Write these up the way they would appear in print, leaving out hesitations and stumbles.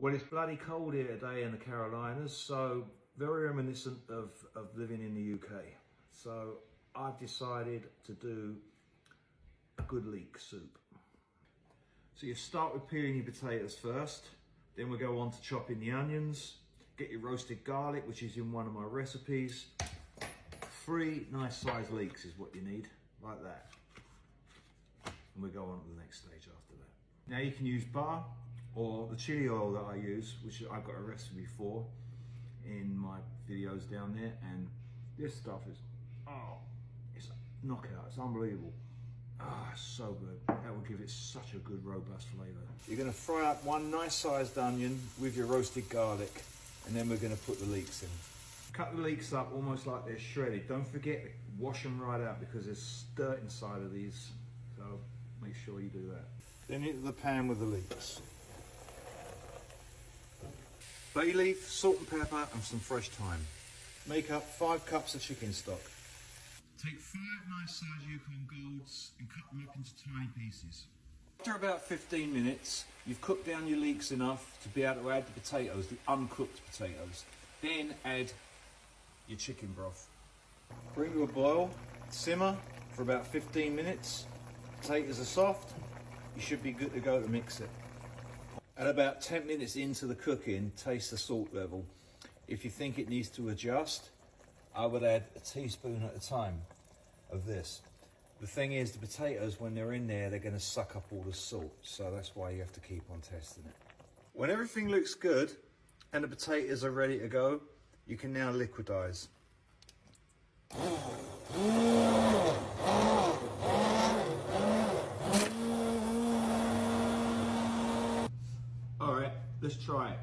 Well, it's bloody cold here today in the Carolinas, so very reminiscent of living in the UK. So I've decided to do a good leek soup. So you start with peeling your potatoes first, then we'll go on to chopping the onions, get your roasted garlic, which is in one of my recipes. 3 nice sized leeks is what you need, like that. And we'll go on to the next stage after that. Now you can use butter or the chili oil that I use, which I've got a recipe for in my videos down there, and this stuff is, it's a knockout, it's unbelievable. It's so good. That will give it such a good robust flavour. You're going to fry up 1 nice sized onion with your roasted garlic, and then we're going to put the leeks in. Cut the leeks up almost like they're shredded. Don't forget to wash them right out because there's dirt inside of these, so make sure you do that. Then into the pan with the leeks. Bay leaf, salt and pepper, and some fresh thyme. Make up 5 cups of chicken stock. Take 5 nice sized Yukon Golds and cut them up into tiny pieces. After about 15 minutes, you've cooked down your leeks enough to be able to add the potatoes, the uncooked potatoes. Then add your chicken broth. Bring to a boil, simmer for about 15 minutes. Potatoes are soft, you should be good to go to mix it. At about 10 minutes into the cooking, taste the salt level. If you think it needs to adjust, I would add a teaspoon at a time of this. The thing is, the potatoes, when they're in there, they're going to suck up all the salt, so that's why you have to keep on testing it. When everything looks good and the potatoes are ready to go, you can now liquidize. All right, let's try it.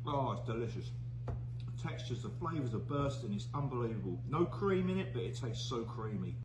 Oh, it's delicious. The textures, the flavors are bursting, it's unbelievable. No cream in it, but it tastes so creamy.